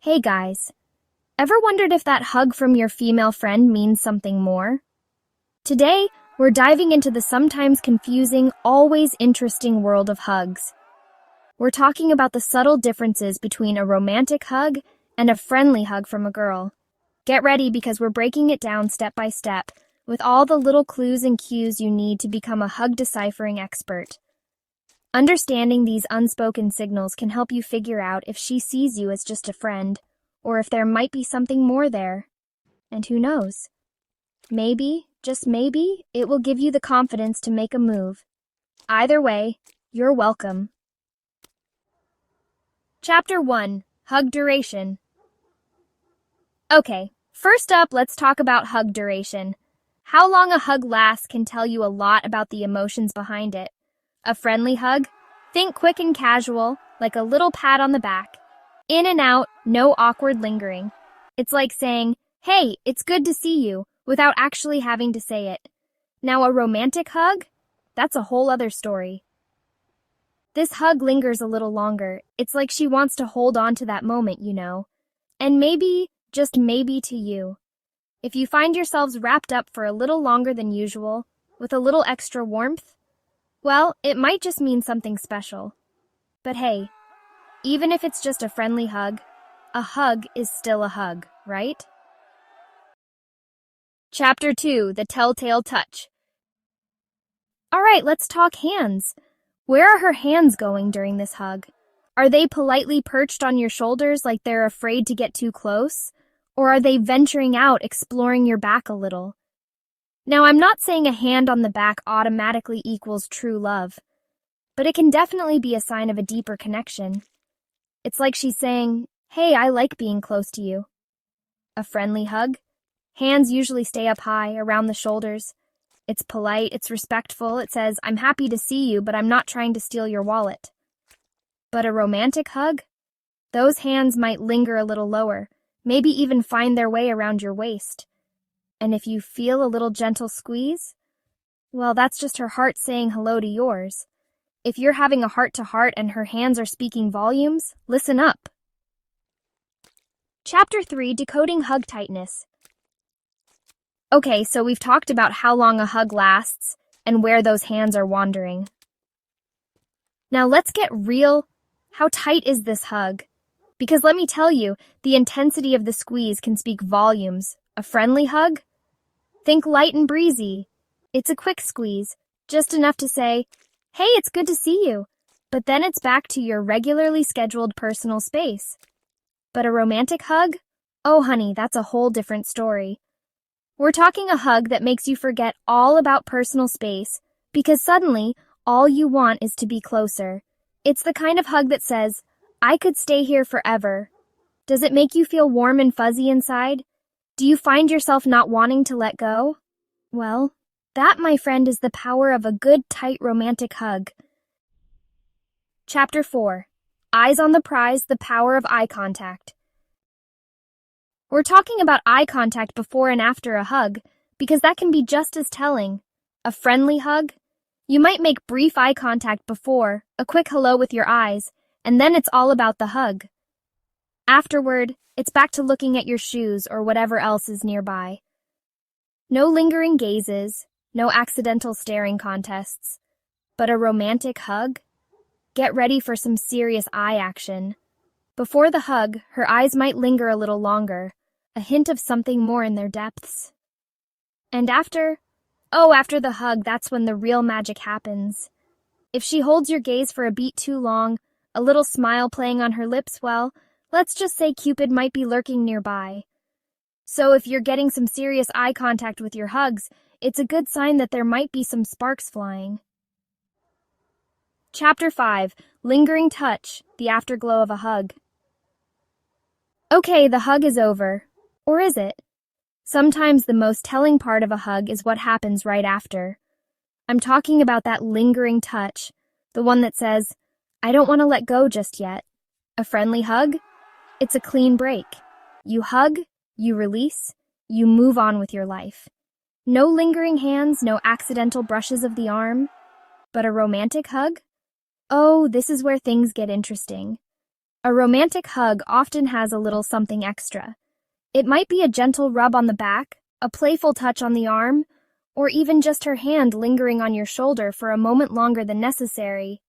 Hey guys, ever wondered if that hug from your female friend means something more? Today, we're diving into the sometimes confusing, always interesting world of hugs. We're talking about the subtle differences between a romantic hug and a friendly hug from a girl. Get ready because we're breaking it down step by step with all the little clues and cues you need to become a hug deciphering expert. Understanding these unspoken signals can help you figure out if she sees you as just a friend, or if there might be something more there. And who knows? Maybe, just maybe, it will give you the confidence to make a move. Either way, you're welcome. Chapter 1: Hug Duration. Okay, first up, let's talk about hug duration. How long a hug lasts can tell you a lot about the emotions behind it. A friendly hug? Think quick and casual, like a little pat on the back. In and out, no awkward lingering. It's like saying, "Hey, it's good to see you," without actually having to say it. Now a romantic hug? That's a whole other story. This hug lingers a little longer. It's like she wants to hold on to that moment, you know. And maybe, just maybe to you. If you find yourselves wrapped up for a little longer than usual, with a little extra warmth, well, it might just mean something special. But hey, even if it's just a friendly hug, a hug is still a hug, right? Chapter 2: The Telltale Touch. All right, let's talk hands. Where are her hands going during this hug? Are they politely perched on your shoulders like they're afraid to get too close? Or are they venturing out, exploring your back a little? Now, I'm not saying a hand on the back automatically equals true love, but it can definitely be a sign of a deeper connection. It's like she's saying, "Hey, I like being close to you." A friendly hug? Hands usually stay up high, around the shoulders. It's polite, it's respectful, it says, "I'm happy to see you, but I'm not trying to steal your wallet." But a romantic hug? Those hands might linger a little lower, maybe even find their way around your waist. And if you feel a little gentle squeeze, well, that's just her heart saying hello to yours. If you're having a heart-to-heart and her hands are speaking volumes, listen up. Chapter 3: Decoding Hug Tightness. Okay, so we've talked about how long a hug lasts and where those hands are wandering. Now let's get real. How tight is this hug? Because let me tell you, the intensity of the squeeze can speak volumes. A friendly hug? Think light and breezy. It's a quick squeeze, just enough to say, "Hey, it's good to see you." But then it's back to your regularly scheduled personal space. But a romantic hug? Oh, honey, that's a whole different story. We're talking a hug that makes you forget all about personal space because suddenly all you want is to be closer. It's the kind of hug that says, "I could stay here forever." Does it make you feel warm and fuzzy inside? Do you find yourself not wanting to let go? Well, that, my friend, is the power of a good, tight, romantic hug. Chapter 4: Eyes on the Prize, the Power of Eye Contact. We're talking about eye contact before and after a hug because that can be just as telling. A friendly hug? You might make brief eye contact before, a quick hello with your eyes, and then it's all about the hug. Afterward, it's back to looking at your shoes or whatever else is nearby. No lingering gazes, no accidental staring contests. But a romantic hug? Get ready for some serious eye action. Before the hug, her eyes might linger a little longer, a hint of something more in their depths. And after the hug, that's when the real magic happens. If she holds your gaze for a beat too long, a little smile playing on her lips, well, let's just say Cupid might be lurking nearby. So if you're getting some serious eye contact with your hugs, it's a good sign that there might be some sparks flying. Chapter 5: Lingering Touch, the Afterglow of a Hug. Okay, the hug is over. Or is it? Sometimes the most telling part of a hug is what happens right after. I'm talking about that lingering touch, the one that says, "I don't want to let go just yet." A friendly hug? It's a clean break. You hug, you release, you move on with your life. No lingering hands, no accidental brushes of the arm. But a romantic hug? Oh, this is where things get interesting. A romantic hug often has a little something extra. It might be a gentle rub on the back, a playful touch on the arm, or even just her hand lingering on your shoulder for a moment longer than necessary.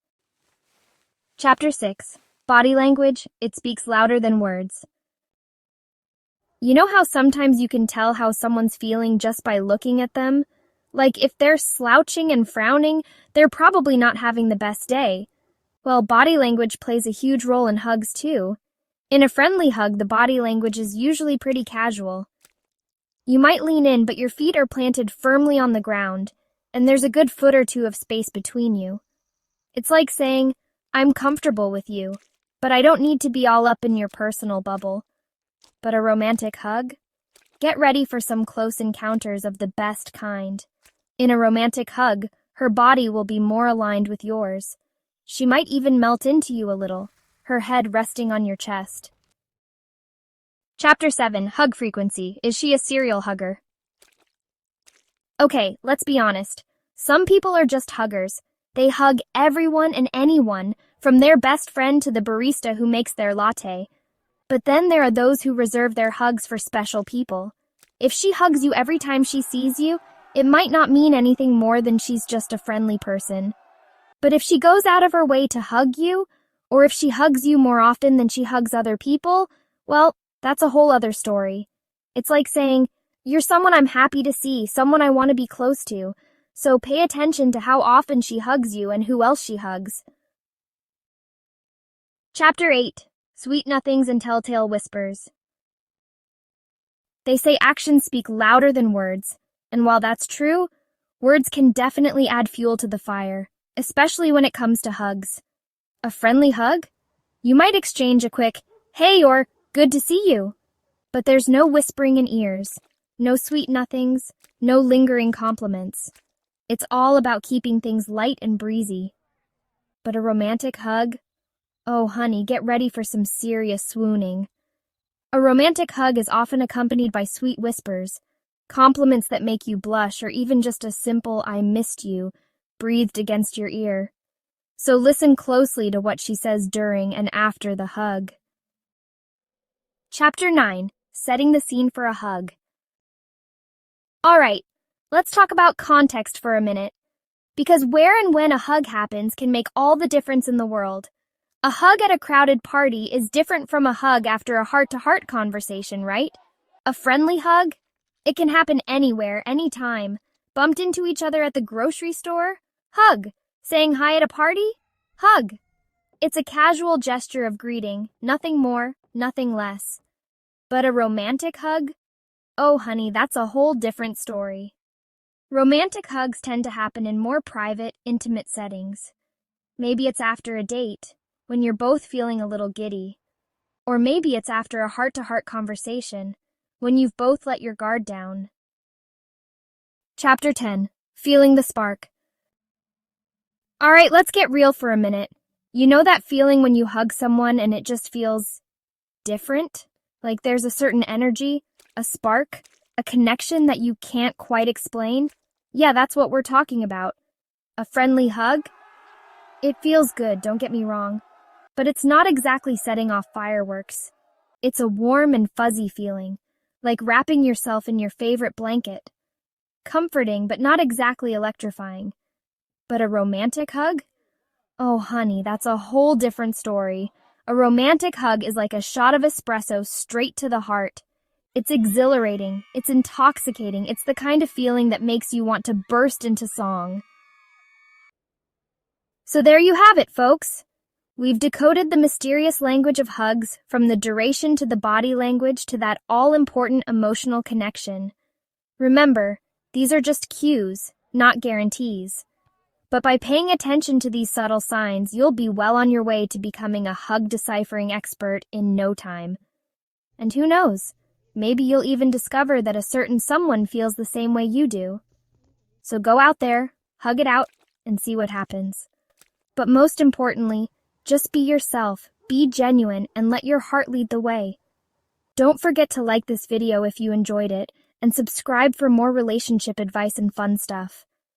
Chapter 6. Body Language, It Speaks Louder Than Words. You know how sometimes you can tell how someone's feeling just by looking at them? Like if they're slouching and frowning, they're probably not having the best day. Well, body language plays a huge role in hugs too. In a friendly hug, the body language is usually pretty casual. You might lean in, but your feet are planted firmly on the ground, and there's a good foot or two of space between you. It's like saying, I'm comfortable with you, but I don't need to be all up in your personal bubble. But a romantic hug? Get ready for some close encounters of the best kind. In a romantic hug, her body will be more aligned with yours. She might even melt into you a little, her head resting on your chest. Chapter 7. Hug Frequency. Is she a serial hugger? Okay, let's be honest. Some people are just huggers. They hug everyone and anyone, from their best friend to the barista who makes their latte. But then there are those who reserve their hugs for special people. If she hugs you every time she sees you, it might not mean anything more than she's just a friendly person. But if she goes out of her way to hug you, or if she hugs you more often than she hugs other people, well, that's a whole other story. It's like saying, you're someone I'm happy to see, someone I want to be close to, so pay attention to how often she hugs you and who else she hugs. Chapter 8. Sweet Nothings and Telltale Whispers. They say actions speak louder than words, and while that's true, words can definitely add fuel to the fire, especially when it comes to hugs. A friendly hug? You might exchange a quick, hey, or good to see you. But there's no whispering in ears, no sweet nothings, no lingering compliments. It's all about keeping things light and breezy. But a romantic hug? Oh, honey, get ready for some serious swooning. A romantic hug is often accompanied by sweet whispers, compliments that make you blush, or even just a simple, I missed you, breathed against your ear. So listen closely to what she says during and after the hug. Chapter 9. Setting the Scene for a Hug. Alright, let's talk about context for a minute. Because where and when a hug happens can make all the difference in the world. A hug at a crowded party is different from a hug after a heart-to-heart conversation, right? A friendly hug? It can happen anywhere, anytime. Bumped into each other at the grocery store? Hug. Saying hi at a party? Hug. It's a casual gesture of greeting, nothing more, nothing less. But a romantic hug? Oh, honey, that's a whole different story. Romantic hugs tend to happen in more private, intimate settings. Maybe it's after a date, when you're both feeling a little giddy. Or maybe it's after a heart-to-heart conversation, when you've both let your guard down. Chapter 10. Feeling the Spark. Alright, let's get real for a minute. You know that feeling when you hug someone and it just feels different? Like there's a certain energy, a spark, a connection that you can't quite explain? Yeah, that's what we're talking about. A friendly hug? It feels good, don't get me wrong. But it's not exactly setting off fireworks. It's a warm and fuzzy feeling, like wrapping yourself in your favorite blanket. Comforting, but not exactly electrifying. But a romantic hug? Oh, honey, that's a whole different story. A romantic hug is like a shot of espresso straight to the heart. It's exhilarating, it's intoxicating, it's the kind of feeling that makes you want to burst into song. So there you have it, folks. We've decoded the mysterious language of hugs, from the duration to the body language to that all-important emotional connection. Remember, these are just cues, not guarantees. But by paying attention to these subtle signs, you'll be well on your way to becoming a hug-deciphering expert in no time. And who knows, maybe you'll even discover that a certain someone feels the same way you do. So go out there, hug it out, and see what happens. But most importantly, just be yourself, be genuine, and let your heart lead the way. Don't forget to like this video if you enjoyed it, and subscribe for more relationship advice and fun stuff.